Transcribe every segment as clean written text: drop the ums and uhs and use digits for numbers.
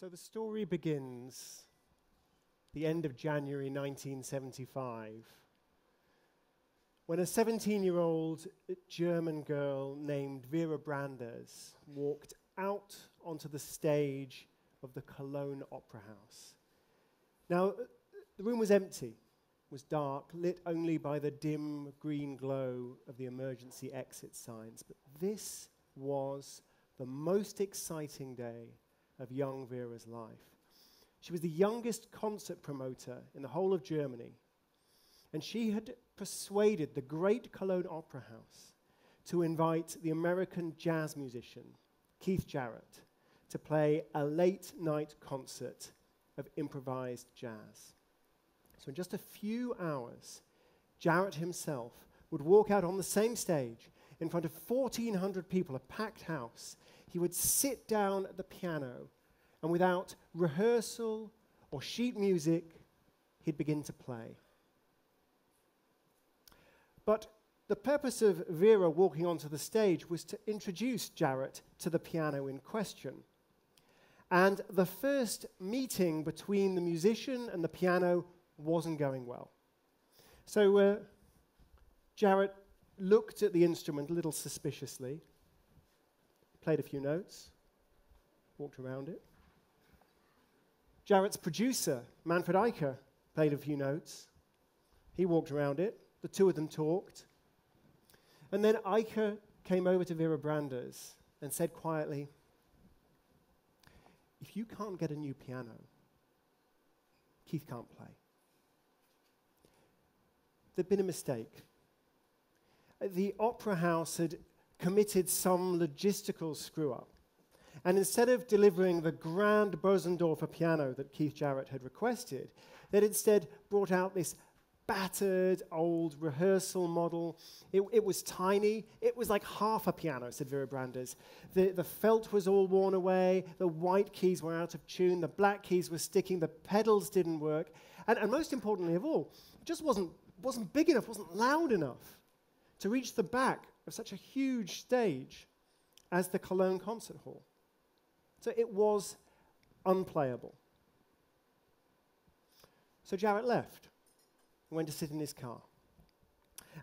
So the story begins the end of January 1975, when a 17-year-old German girl named Vera Brandes walked out onto the stage of the Cologne Opera House. Now, the room was empty, was dark, lit only by the dim green glow of the emergency exit signs. But this was the most exciting day of young Vera's life. She was the youngest concert promoter in the whole of Germany, and she had persuaded the great Cologne Opera House to invite the American jazz musician, Keith Jarrett, to play a late-night concert of improvised jazz. So in just a few hours, Jarrett himself would walk out on the same stage in front of 1,400 people, a packed house. He would sit down at the piano, and without rehearsal or sheet music, he'd begin to play. But the purpose of Vera walking onto the stage was to introduce Jarrett to the piano in question. And the first meeting between the musician and the piano wasn't going well. So Jarrett looked at the instrument a little suspiciously, played a few notes, walked around it. Jarrett's producer, Manfred Eicher, played a few notes. He walked around it. The two of them talked. And then Eicher came over to Vera Brandes and said quietly, "If you can't get a new piano, Keith can't play." There'd been a mistake. The opera house had committed some logistical screw-up. And instead of delivering the grand Bosendorfer piano that Keith Jarrett had requested, they'd instead brought out this battered old rehearsal model. It was tiny. It was like half a piano, said Vera Brandes. The felt was all worn away. The white keys were out of tune. The black keys were sticking. The pedals didn't work. And most importantly of all, it just wasn't big enough, wasn't loud enough to reach the back of such a huge stage as the Cologne Concert Hall. So it was unplayable. So Jarrett left and went to sit in his car.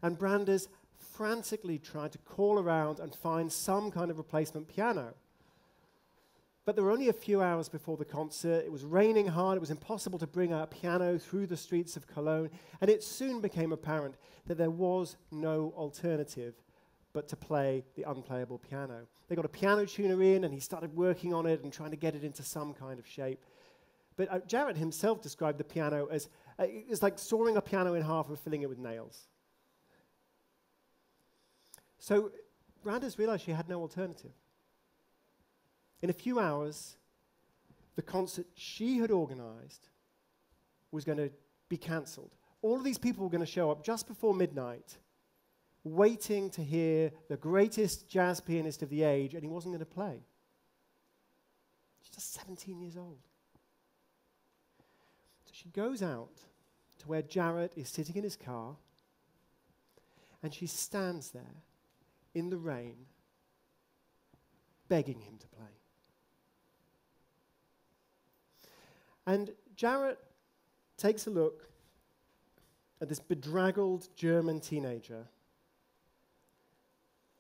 And Brandes frantically tried to call around and find some kind of replacement piano. But there were only a few hours before the concert. It was raining hard. It was impossible to bring a piano through the streets of Cologne. And it soon became apparent that there was no alternative but to play the unplayable piano. They got a piano tuner in, and he started working on it and trying to get it into some kind of shape. But Jarrett himself described the piano as it's like sawing a piano in half and filling it with nails. So Brandes realized she had no alternative. In a few hours, the concert she had organized was going to be cancelled. All of these people were going to show up just before midnight, waiting to hear the greatest jazz pianist of the age, and he wasn't going to play. She's just 17 years old. So she goes out to where Jarrett is sitting in his car, and she stands there in the rain, begging him to play. And Jarrett takes a look at this bedraggled German teenager,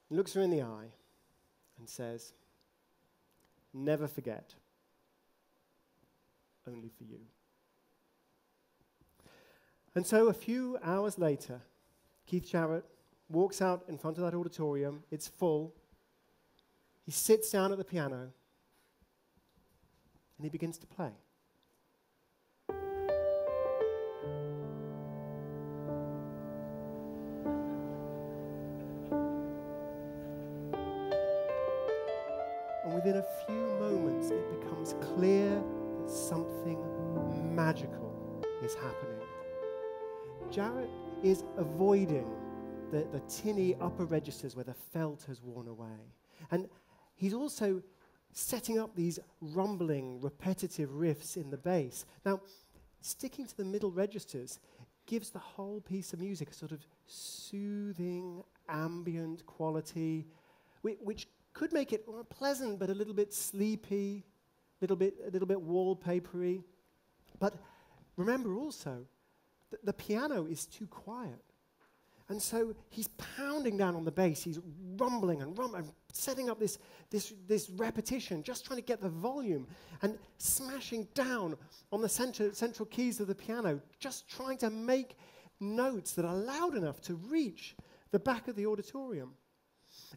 looks her in the eye and says, "Never forget, only for you." And so a few hours later, Keith Jarrett walks out in front of that auditorium. It's full. He sits down at the piano and he begins to play. Within a few moments, it becomes clear that something magical is happening. Jarrett is avoiding the tinny upper registers where the felt has worn away. And he's also setting up these rumbling, repetitive riffs in the bass. Now, sticking to the middle registers gives the whole piece of music a sort of soothing, ambient quality, which could make it pleasant but a little bit sleepy, a little bit wallpapery. But remember also, the piano is too quiet. And so he's pounding down on the bass, he's rumbling and setting up this repetition, just trying to get the volume, and smashing down on the central keys of the piano, just trying to make notes that are loud enough to reach the back of the auditorium.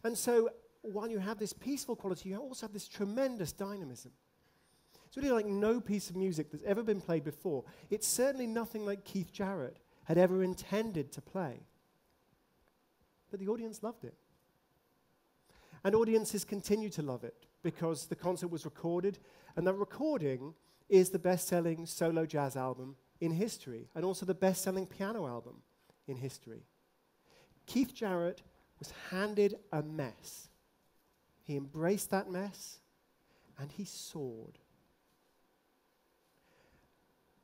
And so while you have this peaceful quality, you also have this tremendous dynamism. It's really like no piece of music that's ever been played before. It's certainly nothing like Keith Jarrett had ever intended to play. But the audience loved it. And audiences continue to love it because the concert was recorded, and that recording is the best-selling solo jazz album in history, and also the best-selling piano album in history. Keith Jarrett was handed a mess. He embraced that mess, and he soared.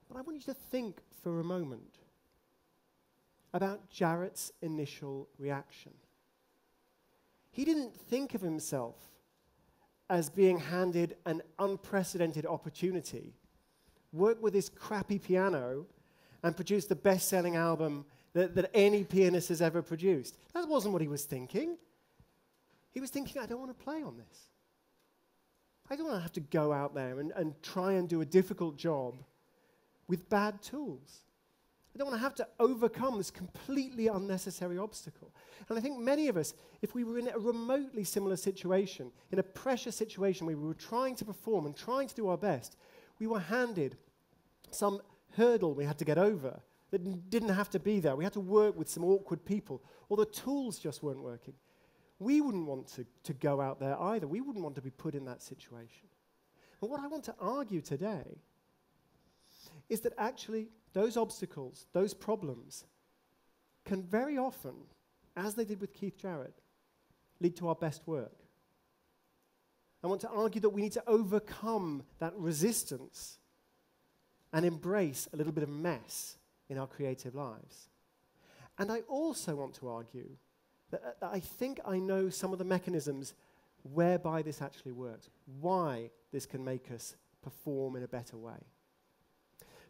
But I want you to think for a moment about Jarrett's initial reaction. He didn't think of himself as being handed an unprecedented opportunity, work with his crappy piano, and produce the best-selling album that any pianist has ever produced. That wasn't what he was thinking. He was thinking, I don't want to play on this. I don't want to have to go out there and try and do a difficult job with bad tools. I don't want to have to overcome this completely unnecessary obstacle. And I think many of us, if we were in a remotely similar situation, in a pressure situation where we were trying to perform and trying to do our best, we were handed some hurdle we had to get over that didn't have to be there. We had to work with some awkward people, or the tools just weren't working. We wouldn't want to go out there either. We wouldn't want to be put in that situation. And what I want to argue today is that actually those obstacles, those problems, can very often, as they did with Keith Jarrett, lead to our best work. I want to argue that we need to overcome that resistance and embrace a little bit of mess in our creative lives. And I also want to argue that I think I know some of the mechanisms whereby this actually works, why this can make us perform in a better way.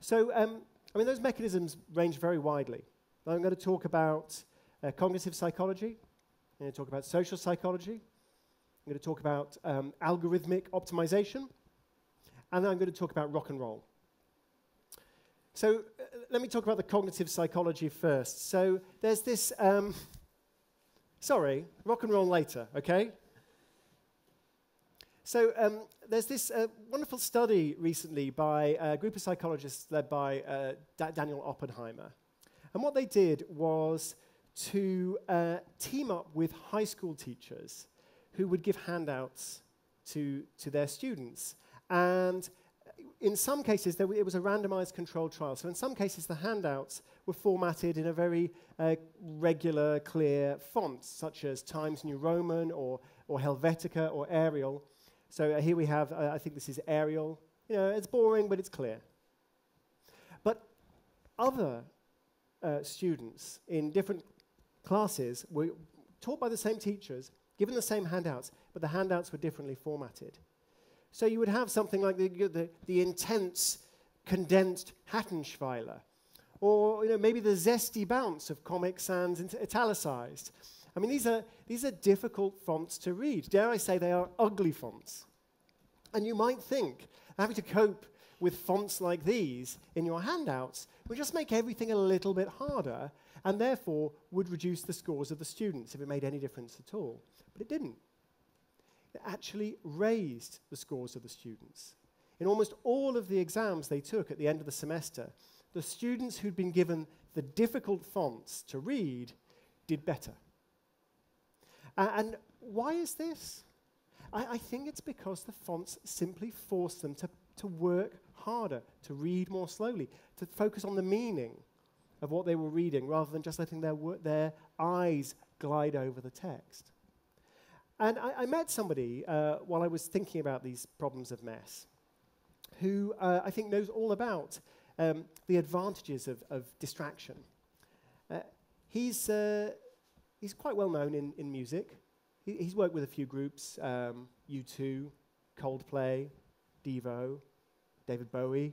So, those mechanisms range very widely. I'm going to talk about cognitive psychology. I'm going to talk about social psychology. I'm going to talk about algorithmic optimization. And then I'm going to talk about rock and roll. So let me talk about the cognitive psychology first. So there's this, rock and roll later, okay? So there's this wonderful study recently by a group of psychologists led by Daniel Oppenheimer. And what they did was to team up with high school teachers who would give handouts to their students. And in some cases, it was a randomized controlled trial. So in some cases, the handouts were formatted in a very regular, clear font, such as Times New Roman or Helvetica or Arial. So here we have, I think this is Arial. You know, it's boring, but it's clear. But other students in different classes were taught by the same teachers, given the same handouts, but the handouts were differently formatted. So you would have something like the intense, condensed Hattenschweiler, or maybe the zesty bounce of Comic Sans italicized. I mean, these are difficult fonts to read. Dare I say they are ugly fonts. And you might think having to cope with fonts like these in your handouts would just make everything a little bit harder, and therefore would reduce the scores of the students if it made any difference at all. But it didn't. It actually raised the scores of the students. In almost all of the exams they took at the end of the semester, the students who'd been given the difficult fonts to read did better. And why is this? I think it's because the fonts simply forced them to work harder, to read more slowly, to focus on the meaning of what they were reading rather than just letting their eyes glide over the text. And I met somebody while I was thinking about these problems of mess who I think knows all about the advantages of distraction. He's quite well known in music. He's worked with a few groups, U2, Coldplay, Devo, David Bowie,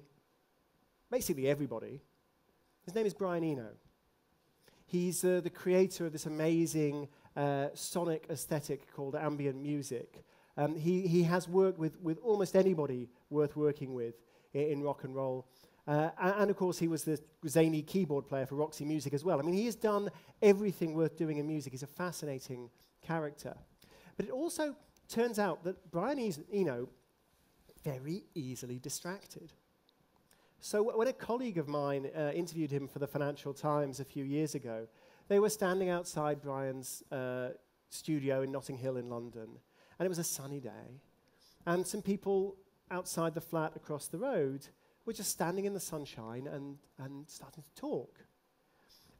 basically everybody. His name is Brian Eno. He's the creator of this amazing sonic aesthetic called ambient music. He has worked with almost anybody worth working with in rock and roll. And of course, he was the zany keyboard player for Roxy Music as well. I mean, he has done everything worth doing in music. He's a fascinating character. But it also turns out that Brian Eno very easily distracted. So when a colleague of mine interviewed him for the Financial Times a few years ago, they were standing outside Brian's studio in Notting Hill in London, and it was a sunny day, and some people outside the flat across the road were just standing in the sunshine and starting to talk.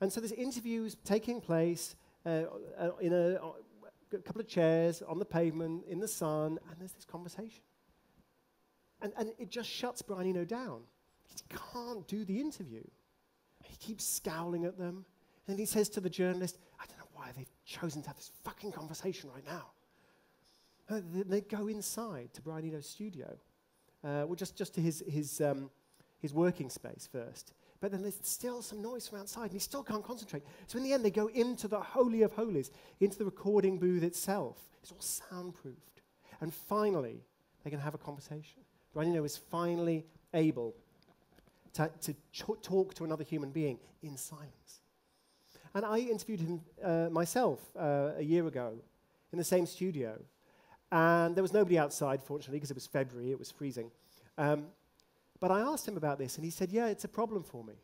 And so this interview is taking place in a couple of chairs on the pavement in the sun, and there's this conversation. And it just shuts Brian Eno down. He can't do the interview. He keeps scowling at them, and he says to the journalist, I don't know why they've chosen to have this fucking conversation right now. They go inside to Brian Eno's studio, well, just to his working space first. But then there's still some noise from outside, and he still can't concentrate. So in the end, they go into the Holy of Holies, into the recording booth itself. It's all soundproofed. And finally, they can have a conversation. Brian Eno is finally able to talk to another human being in silence. And I interviewed him myself a year ago in the same studio. And there was nobody outside, fortunately, because it was February, it was freezing. But I asked him about this, and he said, yeah, it's a problem for me.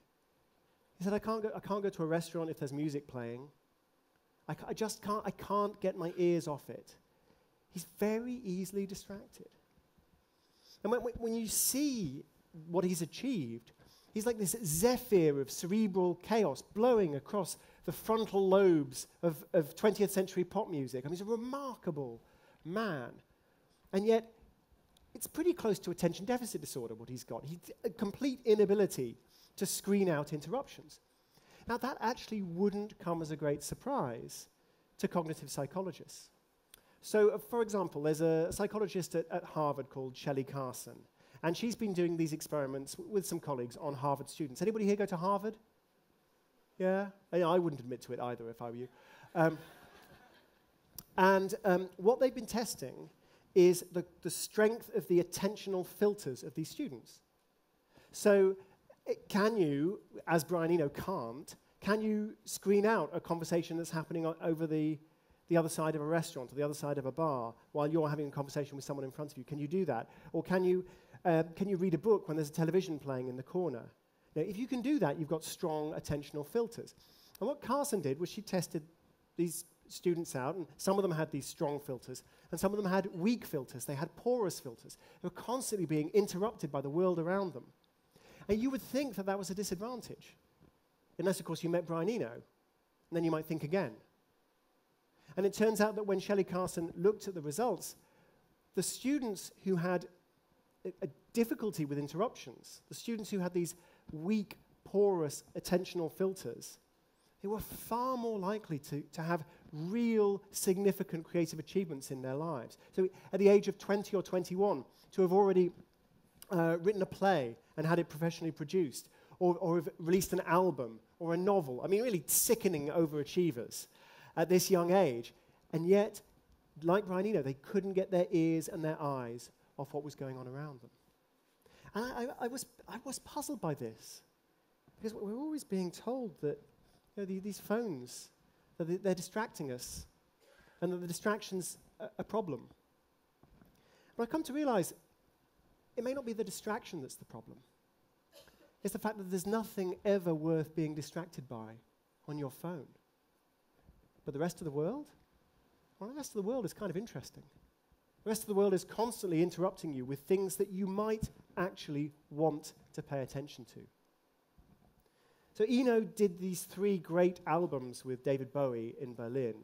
He said, I can't go to a restaurant if there's music playing. I can't get my ears off it. He's very easily distracted. And when you see what he's achieved, he's like this zephyr of cerebral chaos blowing across the frontal lobes of 20th century pop music. I mean, he's a remarkable man. And yet, it's pretty close to attention deficit disorder, what he's got. He's a complete inability to screen out interruptions. Now, that actually wouldn't come as a great surprise to cognitive psychologists. So, for example, there's a psychologist at Harvard called Shelley Carson, and she's been doing these experiments with some colleagues on Harvard students. Anybody here go to Harvard? Yeah? I wouldn't admit to it either if I were you. What they've been testing is the strength of the attentional filters of these students. So can you, as Brian Eno can't, can you screen out a conversation that's happening over the other side of a restaurant or the other side of a bar while you're having a conversation with someone in front of you? Can you do that? Or can you read a book when there's a television playing in the corner? Now, if you can do that, you've got strong attentional filters. And what Carson did was she tested these students out, and some of them had these strong filters, and some of them had weak filters. They had porous filters. They were constantly being interrupted by the world around them. And you would think that that was a disadvantage, unless, of course, you met Brian Eno, and then you might think again. And it turns out that when Shelley Carson looked at the results, the students who had a difficulty with interruptions, the students who had these weak, porous attentional filters, they were far more likely to have real significant creative achievements in their lives. So at the age of 20 or 21, to have already written a play and had it professionally produced, or have released an album or a novel. I mean, really sickening overachievers at this young age. And yet, like Brian Eno, they couldn't get their ears and their eyes off what was going on around them. And I was puzzled by this, because we're always being told that these phones, they're distracting us, and that the distraction's a problem. But I've come to realize it may not be the distraction that's the problem. It's the fact that there's nothing ever worth being distracted by on your phone. But the rest of the world? Well, the rest of the world is kind of interesting. The rest of the world is constantly interrupting you with things that you might actually want to pay attention to. So Eno did these 3 great albums with David Bowie in Berlin.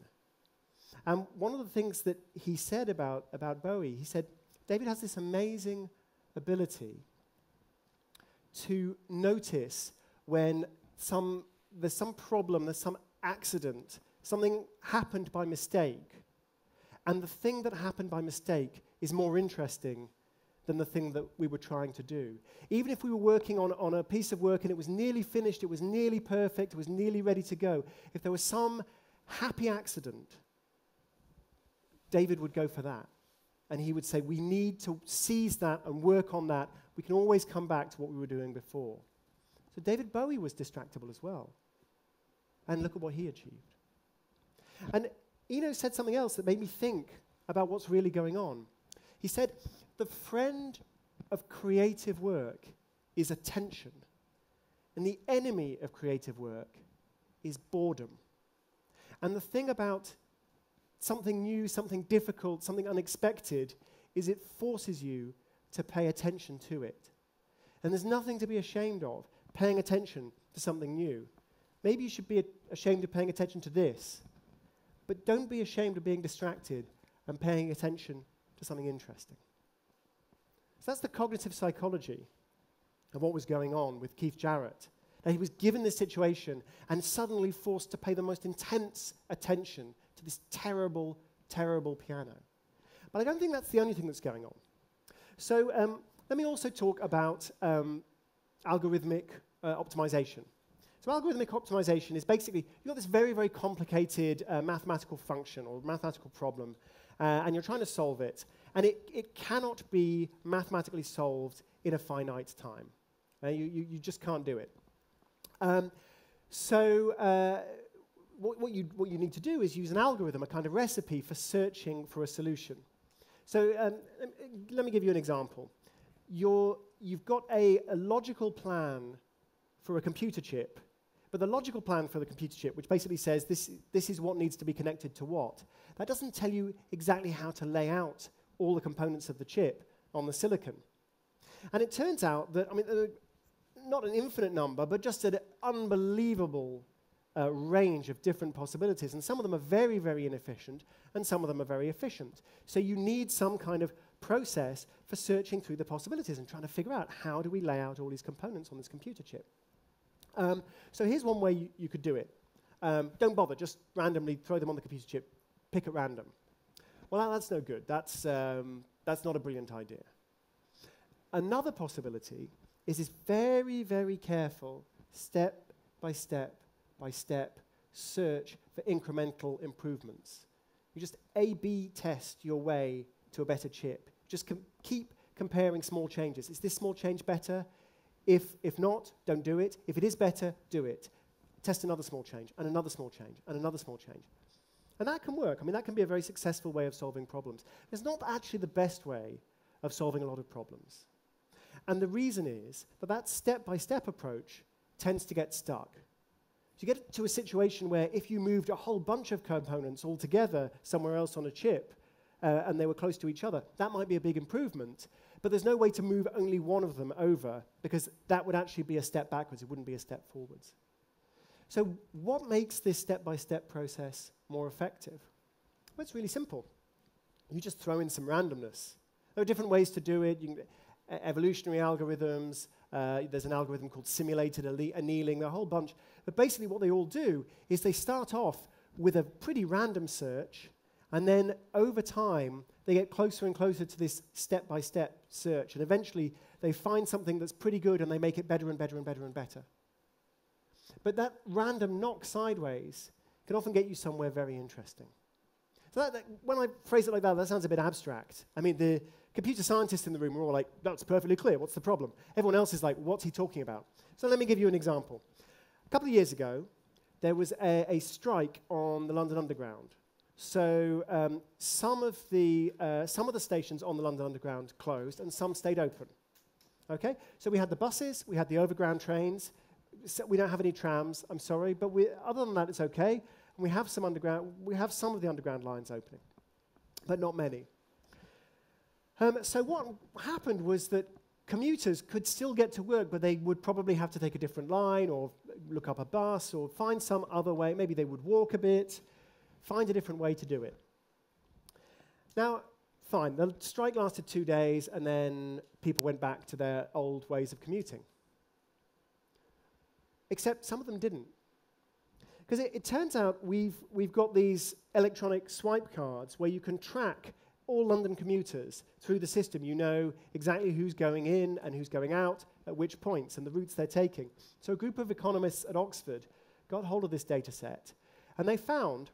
And one of the things that he said about Bowie, he said, David has this amazing ability to notice when there's some problem, there's some accident, something happened by mistake, and the thing that happened by mistake is more interesting than the thing that we were trying to do. Even if we were working on a piece of work and it was nearly finished, it was nearly perfect, it was nearly ready to go, if there was some happy accident, David would go for that. And he would say, we need to seize that and work on that. We can always come back to what we were doing before. So David Bowie was distractible as well. And look at what he achieved. And Eno said something else that made me think about what's really going on. He said, the friend of creative work is attention. And the enemy of creative work is boredom. And the thing about something new, something difficult, something unexpected, is it forces you to pay attention to it. And there's nothing to be ashamed of, paying attention to something new. Maybe you should be ashamed of paying attention to this, but don't be ashamed of being distracted and paying attention to something interesting. So that's the cognitive psychology of what was going on with Keith Jarrett. Now, he was given this situation and suddenly forced to pay the most intense attention to this terrible, terrible piano. But I don't think that's the only thing that's going on. So let me also talk about algorithmic optimization. So algorithmic optimization is basically, you've got this very, very complicated mathematical function or mathematical problem, and you're trying to solve it. And it cannot be mathematically solved in a finite time. You just can't do it. What you need to do is use an algorithm, a kind of recipe for searching for a solution. So let me give you an example. You've got a logical plan for a computer chip, but the logical plan for the computer chip, which basically says this is what needs to be connected to what, that doesn't tell you exactly how to lay out all the components of the chip on the silicon. And it turns out that, not an infinite number, but just an unbelievable range of different possibilities. And some of them are very, very inefficient, and some of them are very efficient. So you need some kind of process for searching through the possibilities and trying to figure out how do we lay out all these components on this computer chip. So here's one way you could do it. Don't bother, just randomly throw them on the computer chip, pick at random. Well, that's no good. That's not a brilliant idea. Another possibility is this very, very careful, step by step by step search for incremental improvements. You just A/B test your way to a better chip. Just keep comparing small changes. Is this small change better? If not, don't do it. If it is better, do it. Test another small change, and another small change, and another small change. And that can work. That can be a very successful way of solving problems. It's not actually the best way of solving a lot of problems. And the reason is that step-by-step approach tends to get stuck. So you get to a situation where if you moved a whole bunch of components all together somewhere else on a chip, and they were close to each other, that might be a big improvement. But there's no way to move only one of them over, because that would actually be a step backwards. It wouldn't be a step forwards. So what makes this step-by-step process more effective? Well, it's really simple. You just throw in some randomness. There are different ways to do it. You can, evolutionary algorithms. There's an algorithm called simulated annealing. There are a whole bunch. But basically what they all do is they start off with a pretty random search, and then over time, they get closer and closer to this step-by-step search. And eventually, they find something that's pretty good, and they make it better and better and better and better. But that random knock sideways can often get you somewhere very interesting. So when I phrase it like that, that sounds a bit abstract. The computer scientists in the room are all like, that's perfectly clear, what's the problem? Everyone else is like, what's he talking about? So let me give you an example. A couple of years ago, there was a strike on the London Underground. So some of the stations on the London Underground closed, and some stayed open. Okay? So we had the buses, we had the overground trains. So we don't have any trams, I'm sorry, but other than that, it's okay. And we have some of the underground lines opening, but not many. So what happened was that commuters could still get to work, but they would probably have to take a different line or look up a bus or find some other way. Maybe they would walk a bit, find a different way to do it. Now, fine, the strike lasted 2 days, and then people went back to their old ways of commuting. Except some of them didn't. Because it turns out we've got these electronic swipe cards where you can track all London commuters through the system. You know exactly who's going in and who's going out at which points and the routes they're taking. So a group of economists at Oxford got hold of this data set, and they found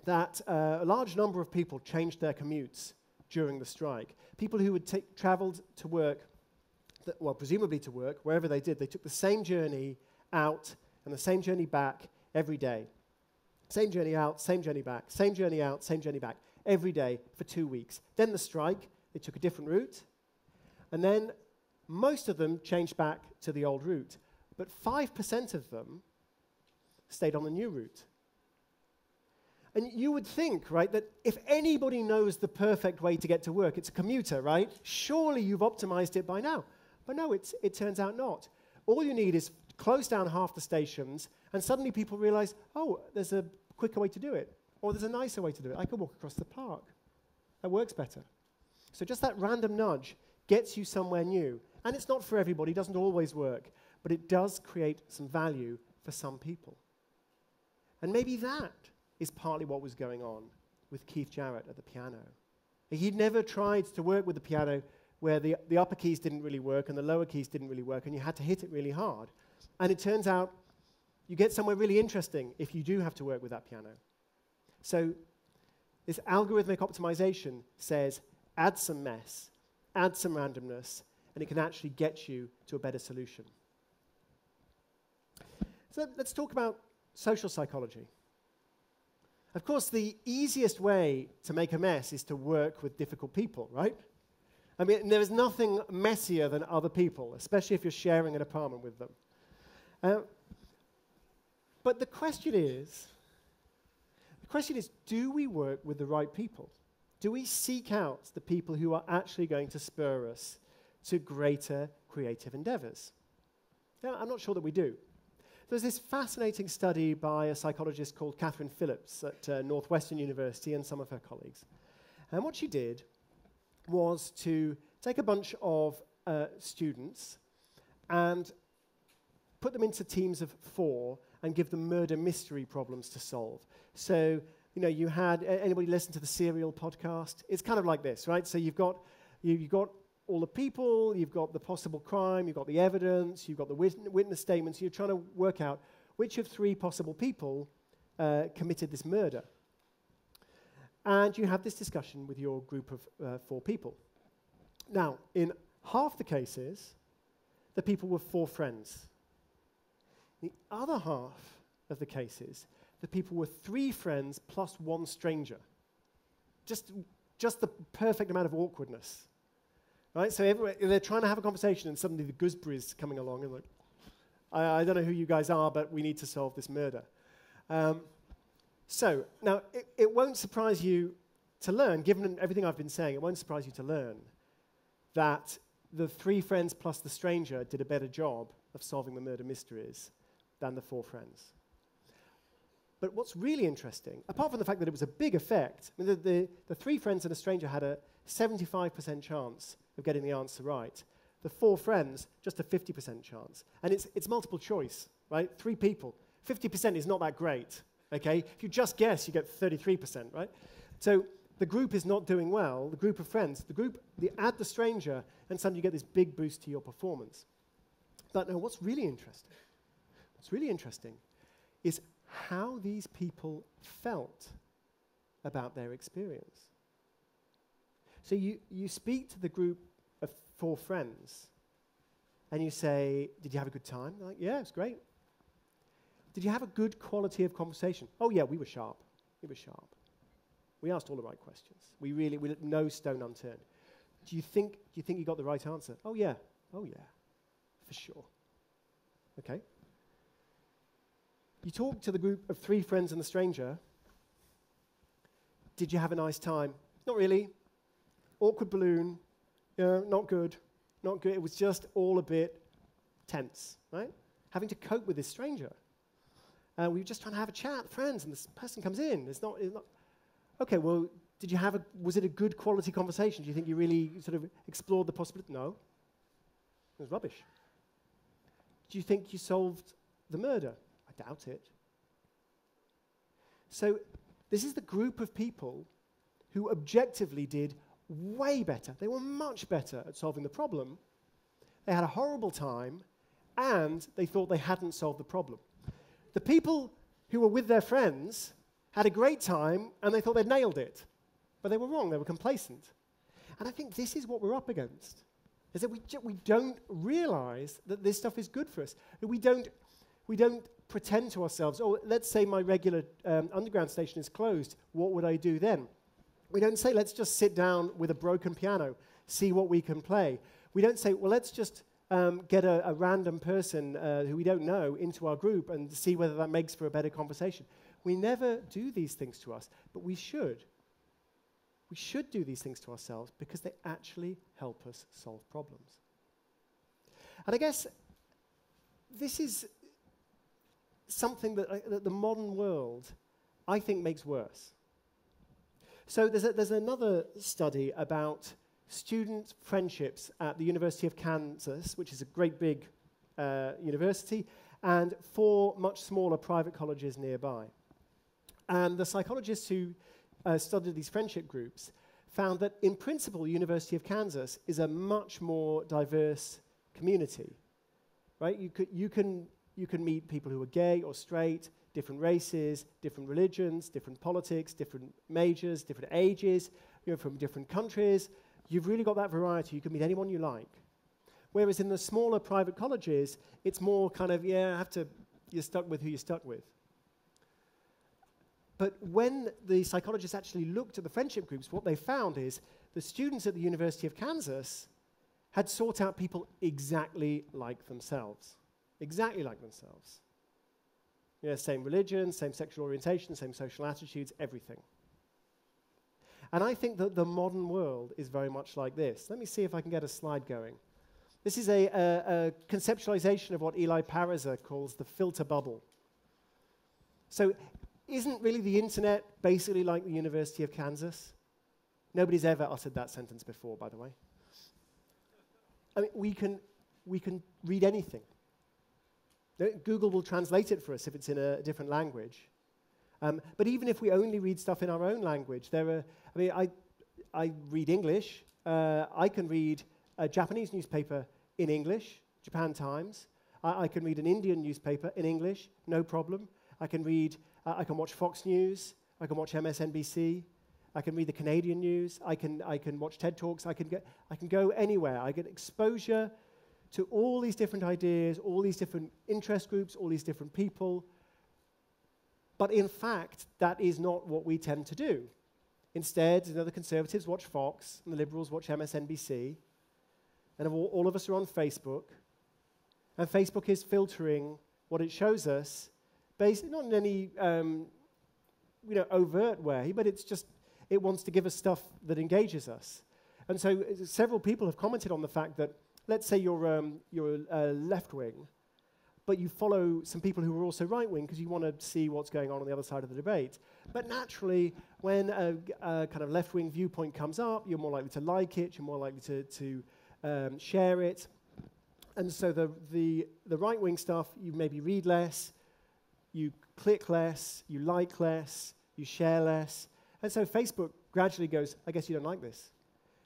that a large number of people changed their commutes during the strike. People who had traveled to work, well, presumably to work, wherever they did, they took the same journey out and the same journey back every day. Same journey out, same journey back, same journey out, same journey back, every day for 2 weeks. Then the strike, they took a different route, and then most of them changed back to the old route, but 5% of them stayed on the new route. And you would think, right, that if anybody knows the perfect way to get to work, it's a commuter, right? Surely you've optimized it by now. But no, it turns out not. All you need is close down half the stations, and suddenly people realize, oh, there's a quicker way to do it, or there's a nicer way to do it. I could walk across the park. That works better. So just that random nudge gets you somewhere new. And it's not for everybody, it doesn't always work, but it does create some value for some people. And maybe that is partly what was going on with Keith Jarrett at the piano. He'd never tried to work with the piano where the upper keys didn't really work and the lower keys didn't really work, and you had to hit it really hard. And it turns out you get somewhere really interesting if you do have to work with that piano. So this algorithmic optimization says add some mess, add some randomness, and it can actually get you to a better solution. So let's talk about social psychology. Of course, the easiest way to make a mess is to work with difficult people, right? I mean, there is nothing messier than other people, especially if you're sharing an apartment with them. But the question is, do we work with the right people? Do we seek out the people who are actually going to spur us to greater creative endeavors? Now, I'm not sure that we do. There's this fascinating study by a psychologist called Catherine Phillips at Northwestern University and some of her colleagues. And what she did was to take a bunch of students and put them into teams of 4 and give them murder mystery problems to solve. So, you know, you had, anybody listen to the Serial podcast? It's kind of like this, right? So you've got all the people, you've got the possible crime, you've got the evidence, you've got the witness statements, you're trying to work out which of 3 possible people committed this murder. And you have this discussion with your group of 4 people. Now, in half the cases, the people were 4 friends. In the other half of the cases, the people were 3 friends plus 1 stranger. Just the perfect amount of awkwardness. Right? So they're trying to have a conversation, and suddenly the gooseberries coming along, and like, I don't know who you guys are, but we need to solve this murder. So, now, it won't surprise you to learn, given everything I've been saying, it won't surprise you to learn that the 3 friends plus the stranger did a better job of solving the murder mysteries than the 4 friends. But what's really interesting, apart from the fact that it was a big effect, I mean, the 3 friends and a stranger had a 75% chance of getting the answer right. The 4 friends, just a 50% chance. And it's multiple choice, right? 3 people. 50% is not that great, okay? If you just guess, you get 33%, right? So the group is not doing well, the group of friends. Add the stranger, and suddenly you get this big boost to your performance. But now what's really interesting is how these people felt about their experience. So you speak to the group of 4 friends, and you say, did you have a good time? They're like, yeah, it's great. Did you have a good quality of conversation? Oh yeah, we were sharp. We asked all the right questions. We let no stone unturned. Do you think you got the right answer? Oh yeah, for sure. Okay. You talk to the group of 3 friends and the stranger. Did you have a nice time? Not really. Awkward balloon. Not good. It was just all a bit tense, right? Having to cope with this stranger. We were just trying to have a chat, friends, and this person comes in. It's not. Okay, well, was it a good quality conversation? Do you think you really sort of explored the possibility? No. It was rubbish. Do you think you solved the murder? I doubt it. So this is the group of people who objectively did way better. They were much better at solving the problem. They had a horrible time, and they thought they hadn't solved the problem. The people who were with their friends had a great time, and they thought they'd nailed it. But they were wrong. They were complacent. And I think this is what we're up against, is that we don't realize that this stuff is good for us. We don't pretend to ourselves, oh, let's say my regular underground station is closed. What would I do then? We don't say, let's just sit down with a broken piano, see what we can play. We don't say, well, let's just get a random person who we don't know into our group and see whether that makes for a better conversation. We never do these things to us, but we should. We should do these things to ourselves because they actually help us solve problems. And I guess this is something that the modern world, I think, makes worse. So there's another study about student friendships at the University of Kansas, which is a great big university, and 4 much smaller private colleges nearby. And the psychologists who studied these friendship groups found that, in principle, the University of Kansas is a much more diverse community. Right? You can meet people who are gay or straight, different races, different religions, different politics, different majors, different ages, from different countries. You've really got that variety. You can meet anyone you like. Whereas in the smaller private colleges, it's more kind of, you're stuck with who you're stuck with. But when the psychologists actually looked at the friendship groups, what they found is the students at the University of Kansas had sought out people exactly like themselves. Exactly like themselves. Same religion, same sexual orientation, same social attitudes, everything. And I think that the modern world is very much like this. Let me see if I can get a slide going. This is a conceptualization of what Eli Pariser calls the filter bubble. So isn't really the internet basically like the University of Kansas? Nobody's ever uttered that sentence before, by the way. I mean, we can read anything. Google will translate it for us if it's in a different language. But even if we only read stuff in our own language, I read English. I can read a Japanese newspaper in English, Japan Times. I can read an Indian newspaper in English, no problem. I can watch Fox News. I can watch MSNBC. I can read the Canadian news. I can watch TED Talks. I can go anywhere. I get exposure to all these different ideas, all these different interest groups, all these different people. But in fact, that is not what we tend to do. Instead, the conservatives watch Fox, and the liberals watch MSNBC, and all of us are on Facebook, and Facebook is filtering what it shows us, basically not in any overt way, but it wants to give us stuff that engages us. And so several people have commented on the fact that, let's say you're left-wing, but you follow some people who are also right-wing because you want to see what's going on the other side of the debate. But naturally, when a kind of left-wing viewpoint comes up, you're more likely to like it, you're more likely to share it. And so the right-wing stuff, you maybe read less, you click less, you like less, you share less. And so Facebook gradually goes, I guess you don't like this.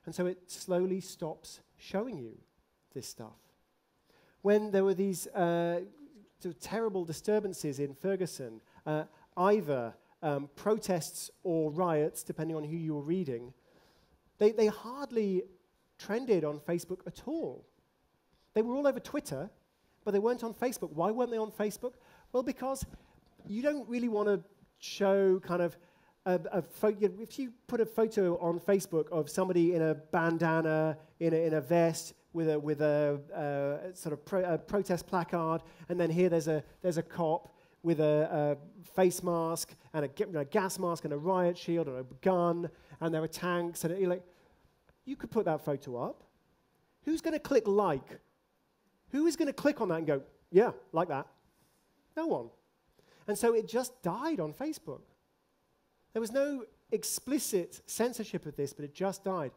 And so it slowly stops showing you this stuff. When there were these terrible disturbances in Ferguson, either protests or riots, depending on who you were reading, they hardly trended on Facebook at all. They were all over Twitter, but they weren't on Facebook. Why weren't they on Facebook? Well, because you don't really want to show kind of if you put a photo on Facebook of somebody in a bandana, in a vest, with a sort of protest placard, and then here there's a cop with a face mask and a gas mask and a riot shield and a gun, and there are tanks, and you're like, you could put that photo up. Who's going to click like? Who is going to click on that and go, yeah, like that? No one. And so it just died on Facebook. There was no explicit censorship of this, but it just died.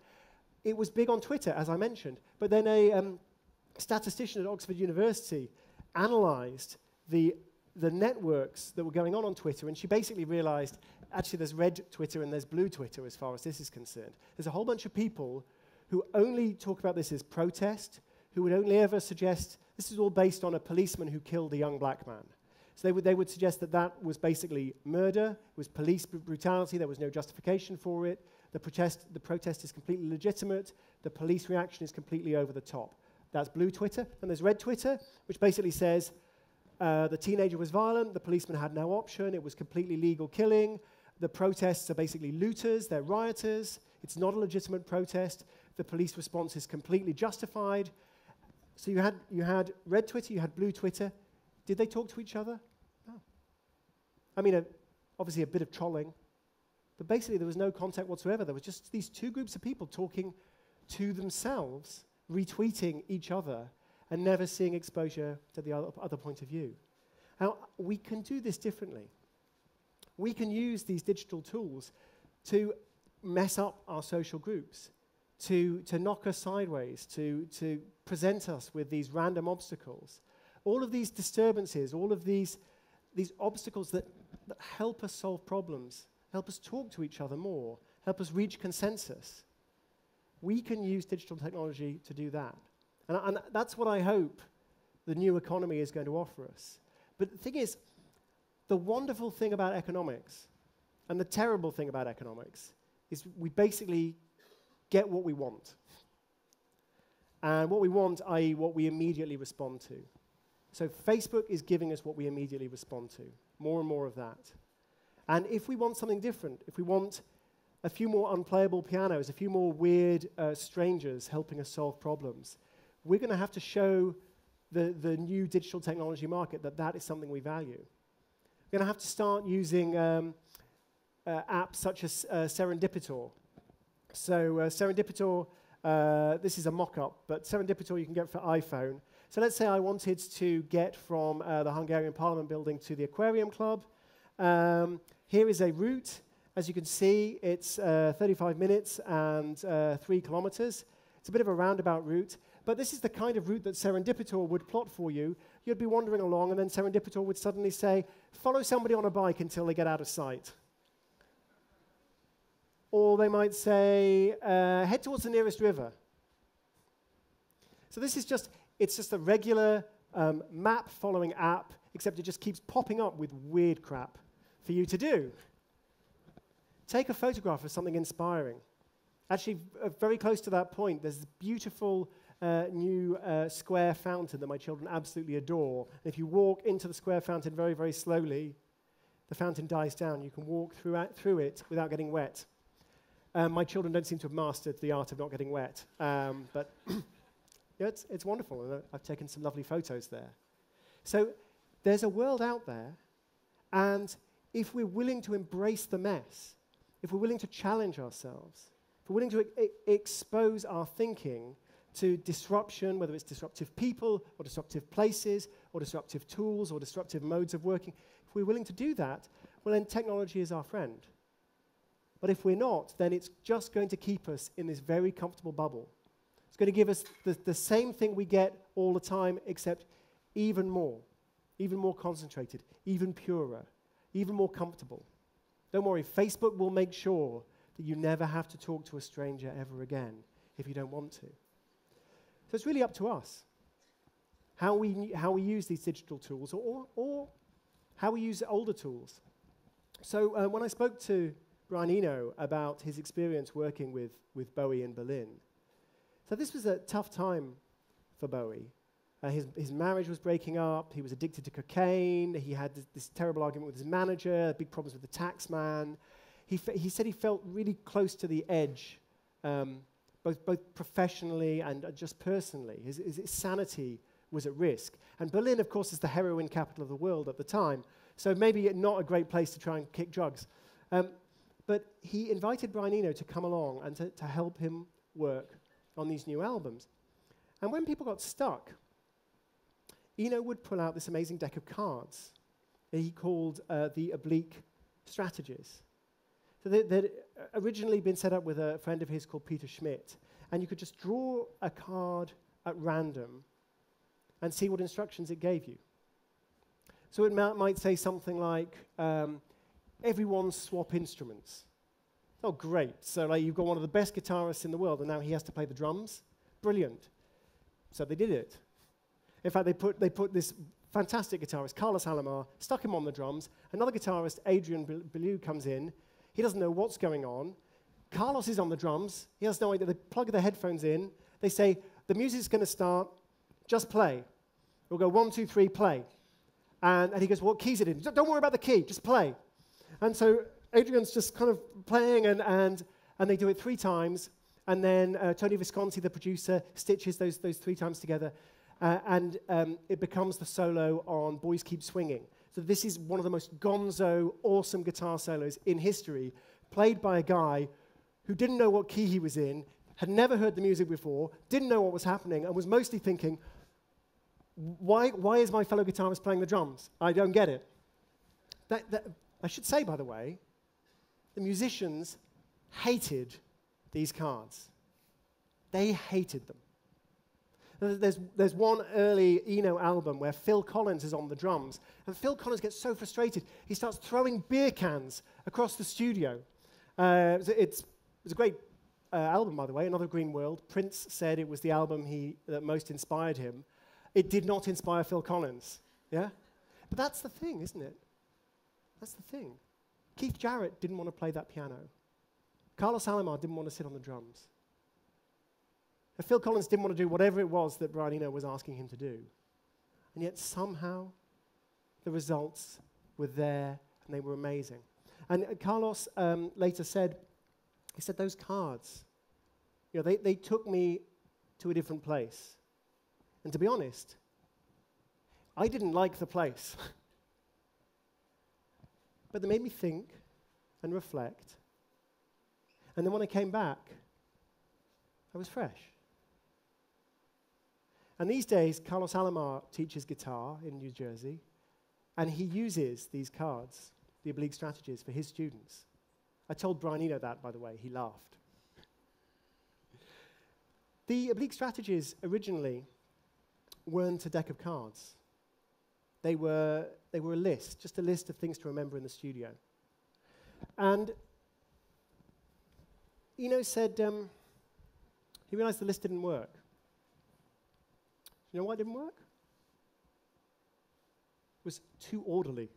It was big on Twitter, as I mentioned, but then a statistician at Oxford University analyzed the the networks that were going on Twitter, and she basically realized, actually there's red Twitter and there's blue Twitter as far as this is concerned. There's a whole bunch of people who only talk about this as protest, who would only ever suggest, this is all based on a policeman who killed a young black man. So they would suggest that that was basically murder, it was police brutality, there was no justification for it, the protest is completely legitimate, the police reaction is completely over the top. That's blue Twitter. And there's red Twitter, which basically says the teenager was violent, the policeman had no option, it was completely legal killing, the protests are basically looters, they're rioters, it's not a legitimate protest, the police response is completely justified. So you had red Twitter, you had blue Twitter. Did they talk to each other? No. I mean, obviously a bit of trolling, but basically there was no contact whatsoever. There was just these two groups of people talking to themselves, retweeting each other, and never seeing exposure to the other point of view. Now, we can do this differently. We can use these digital tools to mess up our social groups, to knock us sideways, to present us with these random obstacles. All of these disturbances, all of these obstacles that help us solve problems, help us talk to each other more, help us reach consensus. We can use digital technology to do that. And that's what I hope the new economy is going to offer us. But the thing is, the wonderful thing about economics and the terrible thing about economics is we basically get what we want. And what we want, i.e. what we immediately respond to. So Facebook is giving us what we immediately respond to, more and more of that. And if we want something different, if we want a few more unplayable pianos, a few more weird strangers helping us solve problems, we're going to have to show the new digital technology market that that is something we value. We're going to have to start using apps such as Serendipitor. So Serendipitor, this is a mock-up, but Serendipitor you can get for iPhone. So let's say I wanted to get from the Hungarian Parliament building to the Aquarium Club. Here is a route. As you can see, it's 35 minutes and 3 kilometers. It's a bit of a roundabout route, but this is the kind of route that Serendipitor would plot for you. You'd be wandering along, and then Serendipitor would suddenly say, follow somebody on a bike until they get out of sight. Or they might say, head towards the nearest river. So this is it's just a regular map-following app, except it just keeps popping up with weird crap for you to do. Take a photograph of something inspiring. Actually, very close to that point, there's this beautiful new square fountain that my children absolutely adore. And if you walk into the square fountain very, very slowly, the fountain dies down. You can walk through it without getting wet. My children don't seem to have mastered the art of not getting wet, but yeah, it's wonderful, and I've taken some lovely photos there. So there's a world out there, and if we're willing to embrace the mess, if we're willing to challenge ourselves, if we're willing to expose our thinking to disruption, whether it's disruptive people, or disruptive places, or disruptive tools, or disruptive modes of working, if we're willing to do that, well then technology is our friend. But if we're not, then it's just going to keep us in this very comfortable bubble. It's going to give us the same thing we get all the time, except even more concentrated, even purer, even more comfortable. Don't worry, Facebook will make sure that you never have to talk to a stranger ever again if you don't want to. So it's really up to us how we use these digital tools or how we use older tools. So when I spoke to Brian Eno about his experience working with Bowie in Berlin. So this was a tough time for Bowie. His marriage was breaking up, he was addicted to cocaine, he had this terrible argument with his manager, big problems with the tax man. He said he felt really close to the edge, both professionally and just personally. His sanity was at risk. And Berlin, of course, is the heroin capital of the world at the time, so maybe not a great place to try and kick drugs. But he invited Brian Eno to come along and to help him work on these new albums. And when people got stuck, Eno would pull out this amazing deck of cards that he called the oblique strategies. So they'd originally been set up with a friend of his called Peter Schmidt, and you could just draw a card at random and see what instructions it gave you. So it might say something like, everyone swap instruments. Oh, great. So like, you've got one of the best guitarists in the world, and now he has to play the drums? Brilliant. So they did it. In fact, they put this fantastic guitarist, Carlos Alomar, stuck him on the drums. Another guitarist, Adrian Belew, comes in. He doesn't know what's going on. Carlos is on the drums. He has no idea. They plug their headphones in. They say, the music's going to start. Just play. We'll go 1, 2, 3, play. And he goes, what key's it in? Don't worry about the key. Just play. And so Adrian's just kind of playing, and they do it 3 times. And then Tony Visconti, the producer, stitches those 3 times together. And it becomes the solo on Boys Keep Swinging. So this is one of the most gonzo, awesome guitar solos in history, played by a guy who didn't know what key he was in, had never heard the music before, didn't know what was happening, and was mostly thinking, why is my fellow guitarist playing the drums? I don't get it. I should say, by the way, the musicians hated these cards. They hated them. There's one early Eno album where Phil Collins is on the drums, and Phil Collins gets so frustrated, he starts throwing beer cans across the studio. It's a great album, by the way, Another Green World. Prince said it was the album that most inspired him. It did not inspire Phil Collins, yeah? But that's the thing, isn't it? That's the thing. Keith Jarrett didn't want to play that piano. Carlos Alomar didn't want to sit on the drums. And Phil Collins didn't want to do whatever it was that Brian Eno was asking him to do. And yet somehow the results were there, and they were amazing. And Carlos later said, he said, those cards, they took me to a different place. And to be honest, I didn't like the place. But they made me think and reflect. And then when I came back, I was fresh. And these days, Carlos Alomar teaches guitar in New Jersey, and he uses these cards, the oblique strategies, for his students. I told Brian Eno that, by the way. He laughed. The oblique strategies originally weren't a deck of cards. They were a list, just a list of things to remember in the studio. And Eno said he realized the list didn't work. You know why it didn't work? It was too orderly.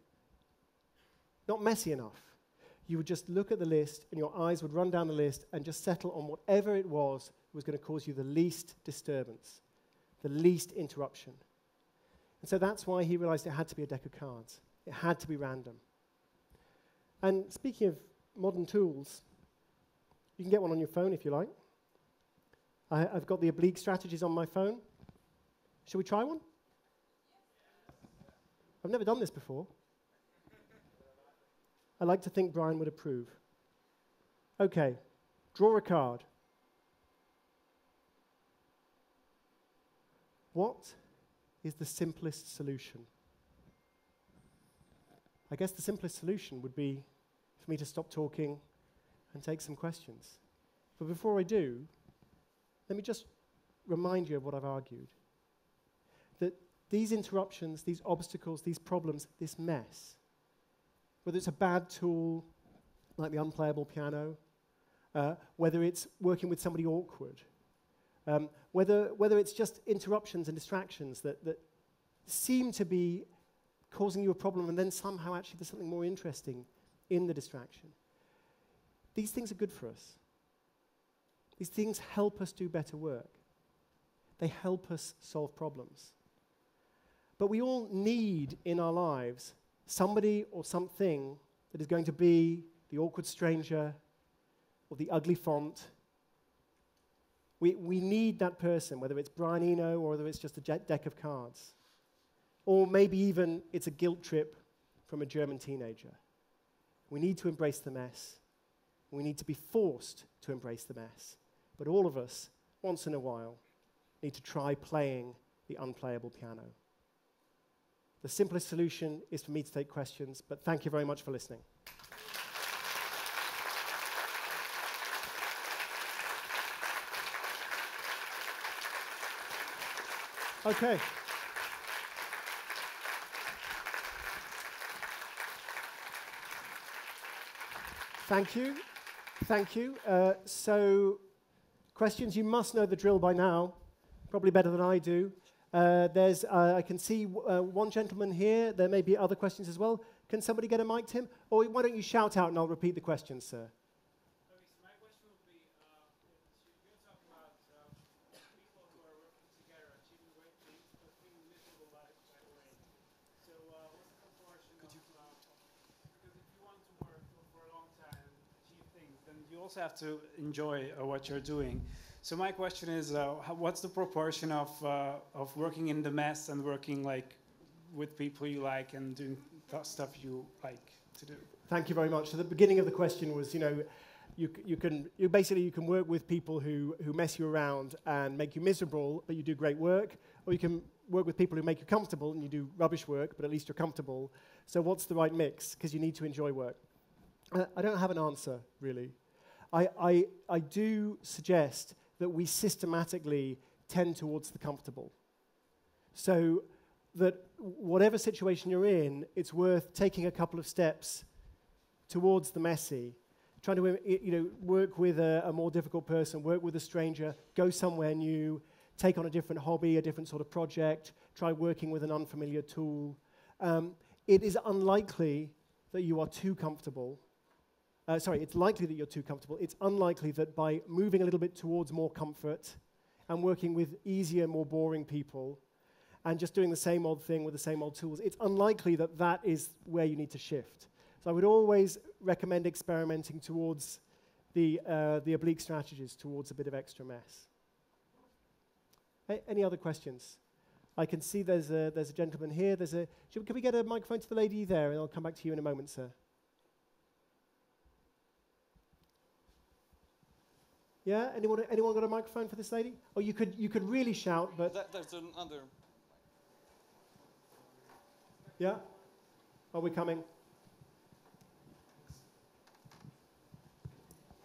Not messy enough. You would just look at the list, and your eyes would run down the list and just settle on whatever it was that was going to cause you the least disturbance, the least interruption. And so that's why he realized it had to be a deck of cards. It had to be random. And speaking of modern tools, you can get one on your phone if you like. I've got the oblique strategies on my phone. Shall we try one? I've never done this before. I like to think Brian would approve. Okay, draw a card. What is the simplest solution? I guess the simplest solution would be for me to stop talking and take some questions. But before I do, let me just remind you of what I've argued. That these interruptions, these obstacles, these problems, this mess, whether it's a bad tool like the unplayable piano, whether it's working with somebody awkward, whether it's just interruptions and distractions that seem to be causing you a problem, and then somehow actually there's something more interesting in the distraction. These things are good for us. These things help us do better work. They help us solve problems. But we all need in our lives somebody or something that is going to be the awkward stranger or the ugly font. We need that person, whether it's Brian Eno or whether it's just a deck of cards. Or maybe even it's a guilt trip from a German teenager. We need to embrace the mess. We need to be forced to embrace the mess. But all of us, once in a while, need to try playing the unplayable piano. The simplest solution is for me to take questions, but thank you very much for listening. Okay. Thank you. Thank you. So, questions, you must know the drill by now, probably better than I do. I can see one gentleman here. There may be other questions as well. Can somebody get a mic to him? Or why don't you shout out and I'll repeat the question, sir. Okay, so my question would be, you're talking about people who are working together, achieving great things, but being miserable by the way. So what's the proportion of, because if you want to work for a long time and achieve things, then you also have to enjoy what you're doing. So my question is, what's the proportion of working in the mess and working like with people you like and doing stuff you like to do? Thank you very much. So the beginning of the question was, you can work with people who mess you around and make you miserable, but you do great work, or you can work with people who make you comfortable and you do rubbish work, but at least you're comfortable. So what's the right mix? Because you need to enjoy work. I don't have an answer, really. I do suggest that we systematically tend towards the comfortable. So that whatever situation you're in, it's worth taking a couple of steps towards the messy, trying to work with a more difficult person, work with a stranger, go somewhere new, take on a different hobby, a different sort of project, try working with an unfamiliar tool. It is unlikely that you are too comfortable. It's likely that you're too comfortable. It's unlikely that by moving a little bit towards more comfort and working with easier, more boring people and just doing the same old thing with the same old tools, it's unlikely that that is where you need to shift. So I would always recommend experimenting towards the oblique strategies, towards a bit of extra mess. Any other questions? I can see there's a gentleman here. Can we get a microphone to the lady there, and I'll come back to you in a moment, sir. Yeah, anyone got a microphone for this lady? Oh, you could really shout, but there's another. Yeah, are we coming?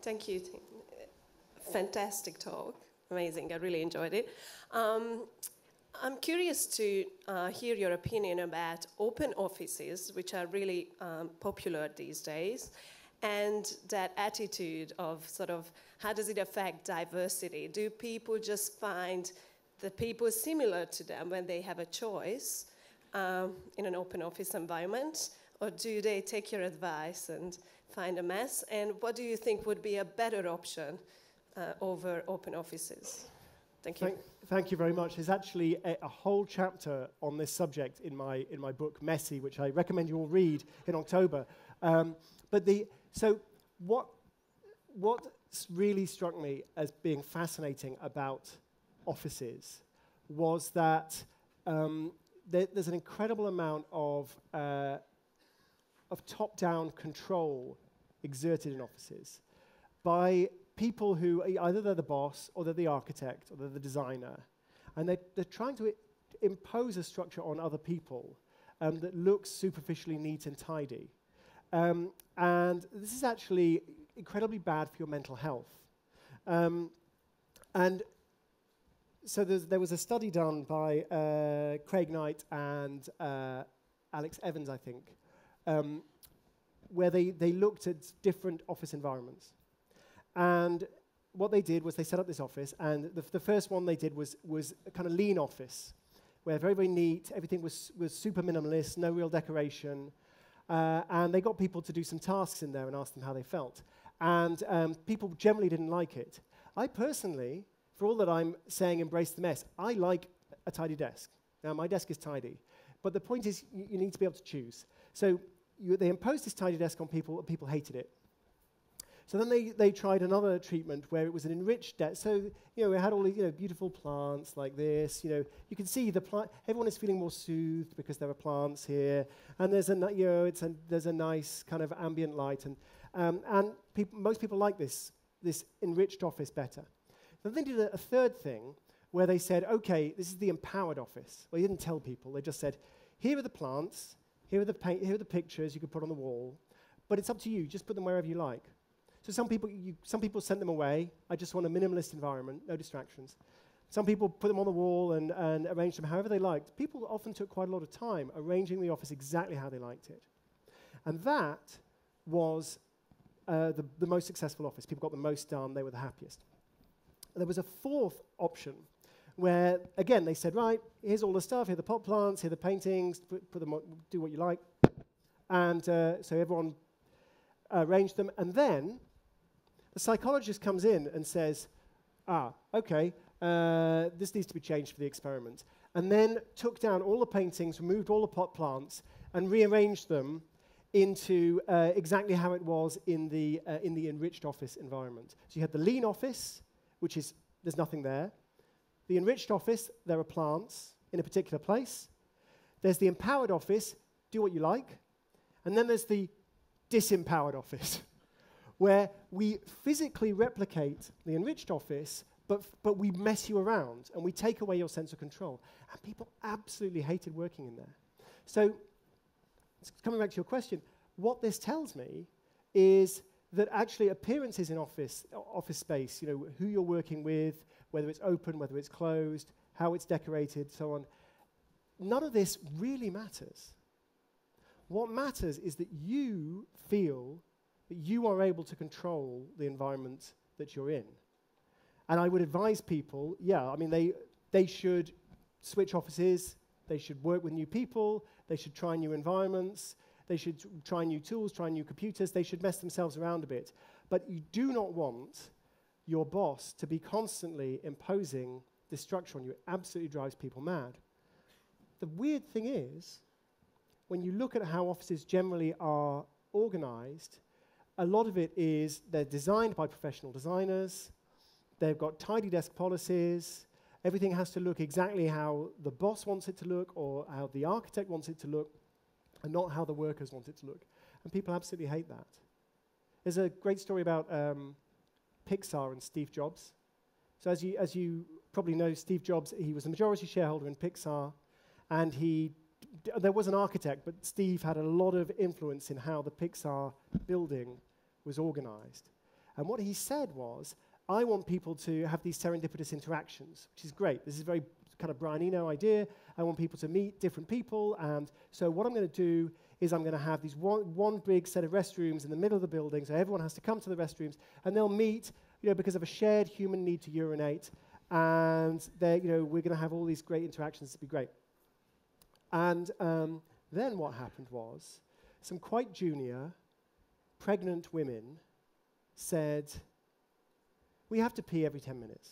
Thank you. Fantastic talk, amazing. I really enjoyed it. I'm curious to hear your opinion about open offices, which are really popular these days, and that attitude of sort of how does it affect diversity? Do people just find the people similar to them when they have a choice in an open office environment, or do they take your advice and find a mess? And what do you think would be a better option over open offices? Thank you. Thank you very much. There's actually a whole chapter on this subject in my book, Messy, which I recommend you all read in October. So what really struck me as being fascinating about offices was that there's an incredible amount of top-down control exerted in offices by people who either they're the boss or they're the architect or they're the designer, and they're trying to impose a structure on other people that looks superficially neat and tidy. And this is actually incredibly bad for your mental health. And so there was a study done by Craig Knight and Alex Evans, I think, where they looked at different office environments. And what they did was they set up this office, and the first one they did was a kind of lean office, where very, very neat, everything was super minimalist, no real decoration. And they got people to do some tasks in there and asked them how they felt. And people generally didn't like it. I personally, for all that I'm saying embrace the mess, I like a tidy desk. Now, my desk is tidy. But the point is, you need to be able to choose. So they imposed this tidy desk on people, and people hated it. So then they tried another treatment where it was an enriched desk. So, it had all these, beautiful plants like this. You can see everyone is feeling more soothed because there are plants here. And there's a nice kind of ambient light. And most people like this enriched office better. Then they did a third thing where they said, okay, this is the empowered office. Well, they didn't tell people. They just said, here are the plants, here are the paint, here are the pictures you could put on the wall. But it's up to you. Just put them wherever you like. So some people sent them away. I just want a minimalist environment, no distractions. Some people put them on the wall and arranged them however they liked. People often took quite a lot of time arranging the office exactly how they liked it. And that was the most successful office. People got the most done, they were the happiest. There was a fourth option where, again, they said, right, here's all the stuff, here are the pot plants, here are the paintings, put them on, do what you like. And so everyone arranged them. And then the psychologist comes in and says, okay, this needs to be changed for the experiment. And then took down all the paintings, removed all the pot plants, and rearranged them into exactly how it was in the enriched office environment. So you had the lean office, which is, there's nothing there. The enriched office, there are plants in a particular place. There's the empowered office, do what you like. And then there's the disempowered office, where we physically replicate the enriched office, but we mess you around, and we take away your sense of control. And people absolutely hated working in there. So, coming back to your question, what this tells me is that actually appearances in office space, you know, who you're working with, whether it's open, whether it's closed, how it's decorated, so on, none of this really matters. What matters is that you feel that you are able to control the environment that you're in. And I would advise people, I mean, they should switch offices, they should work with new people, they should try new environments, they should try new tools, try new computers, they should mess themselves around a bit. But you do not want your boss to be constantly imposing this structure on you. It absolutely drives people mad. The weird thing is, when you look at how offices generally are organized, a lot of it is they're designed by professional designers, they've got tidy desk policies, everything has to look exactly how the boss wants it to look or how the architect wants it to look, and not how the workers want it to look. And people absolutely hate that. There's a great story about Pixar and Steve Jobs. So as you probably know, Steve Jobs, he was the majority shareholder in Pixar, and there was an architect, but Steve had a lot of influence in how the Pixar building was organized. And what he said was, I want people to have these serendipitous interactions, which is great. This is a very kind of Brian Eno idea. I want people to meet different people, and so what I'm going to do is I'm going to have these one big set of restrooms in the middle of the building, so everyone has to come to the restrooms, and they'll meet, you know, because of a shared human need to urinate, and you know, we're going to have all these great interactions. It'll be great. And then what happened was, some quite junior, pregnant women said, we have to pee every 10 minutes.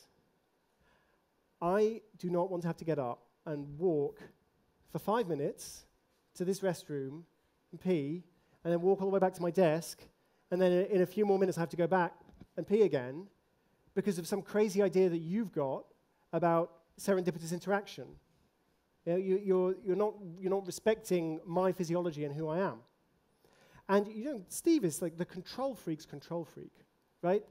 I do not want to have to get up and walk for 5 minutes to this restroom and pee, and then walk all the way back to my desk, and then in a few more minutes I have to go back and pee again because of some crazy idea that you've got about serendipitous interaction. You know, you're not respecting my physiology and who I am. And you know, Steve is like the control freak's control freak, right?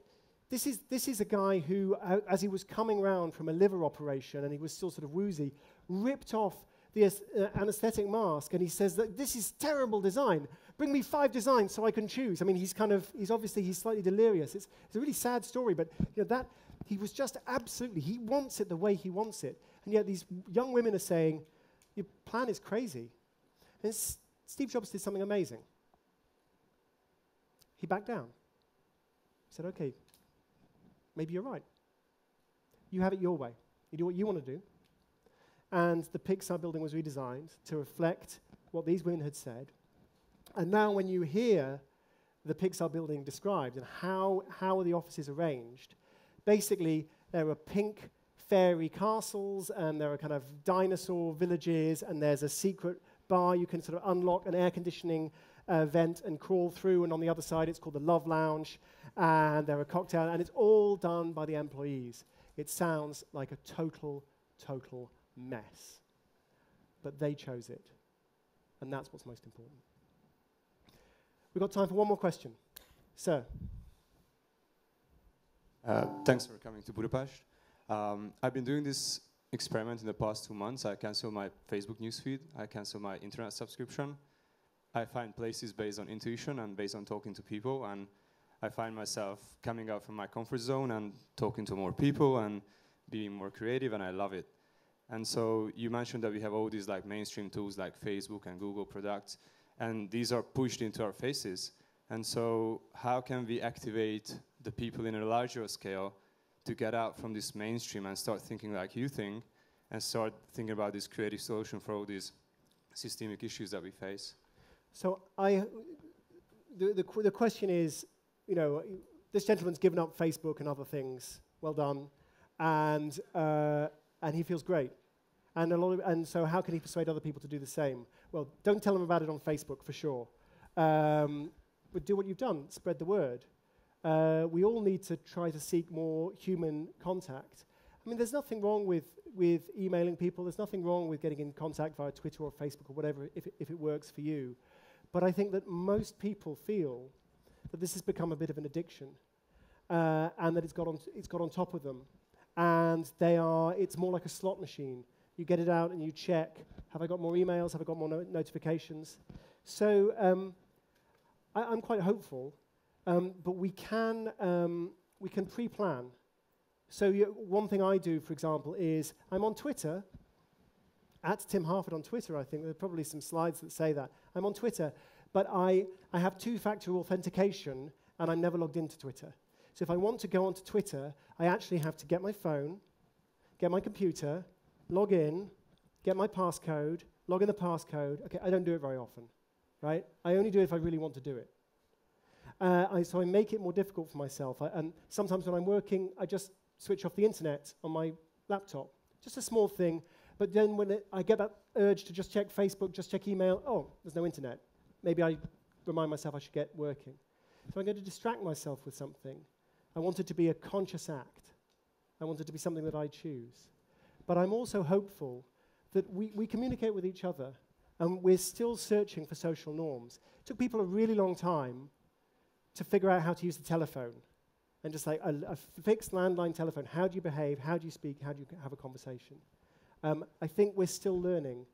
This is a guy who, as he was coming round from a liver operation and he was still sort of woozy, ripped off the anesthetic mask, and he says that this is terrible design. Bring me 5 designs so I can choose. I mean, he's slightly delirious. It's a really sad story, but you know, that he was just absolutely, he wants it the way he wants it. And yet these young women are saying, your plan is crazy. And Steve Jobs did something amazing. He backed down. He said, okay, maybe you're right. You have it your way. You do what you want to do. And the Pixar building was redesigned to reflect what these women had said. And now when you hear the Pixar building described and how are the offices arranged, basically there are pink fairy castles, and there are kind of dinosaur villages, and there's a secret bar you can sort of unlock an air conditioning vent and crawl through, and on the other side it's called the Love Lounge, and there are cocktails, and it's all done by the employees. It sounds like a total mess. But they chose it, and that's what's most important. We've got time for one more question. Sir. Thanks for coming to Budapest. I've been doing this experiment in the past 2 months. I cancel my Facebook newsfeed. I cancel my internet subscription. I find places based on intuition and based on talking to people, and I find myself coming out from my comfort zone and talking to more people and being more creative, and I love it. And so you mentioned that we have all these like mainstream tools like Facebook and Google products, and these are pushed into our faces. And so how can we activate the people in a larger scale to get out from this mainstream and start thinking like you think, and start thinking about this creative solution for all these systemic issues that we face? So the question is, you know, this gentleman's given up Facebook and other things. Well done, and he feels great. And so how can he persuade other people to do the same? Well, don't tell them about it on Facebook for sure. But do what you've done, spread the word. We all need to try to seek more human contact. I mean, there's nothing wrong with emailing people. There's nothing wrong with getting in contact via Twitter or Facebook or whatever, if it works for you. But I think that most people feel that this has become a bit of an addiction, and that it's got on top of them. And it's more like a slot machine. You get it out and you check, have I got more emails, have I got more notifications? So I'm quite hopeful, but we can pre-plan. So one thing I do, for example, is I'm on Twitter, at Tim Harford on Twitter, I think. There are probably some slides that say that. I'm on Twitter, but I have two-factor authentication, and I'm never logged into Twitter. So if I want to go onto Twitter, I actually have to get my phone, get my computer, log in, get my passcode, log in the passcode. Okay, I don't do it very often, right? I only do it if I really want to do it. So I make it more difficult for myself. And sometimes when I'm working, I just switch off the internet on my laptop. Just a small thing. But then when I get that urge to just check Facebook, just check email, oh, there's no internet. Maybe I remind myself I should get working. So I'm going to distract myself with something. I want it to be a conscious act. I want it to be something that I choose. But I'm also hopeful that we communicate with each other, and we're still searching for social norms. It took people a really long time to figure out how to use the telephone. And just like a fixed landline telephone, how do you behave, how do you speak, how do you have a conversation? I think we're still learning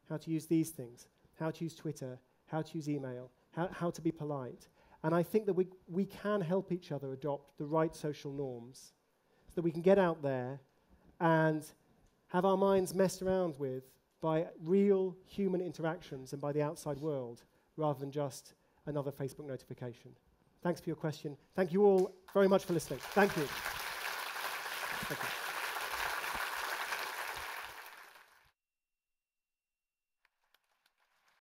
how to use these things, how to use Twitter, how to use email, how to be polite. And I think that we can help each other adopt the right social norms so that we can get out there and have our minds messed around with by real human interactions and by the outside world, rather than just another Facebook notification. Thanks for your question. Thank you all very much for listening. Thank you. Thank you.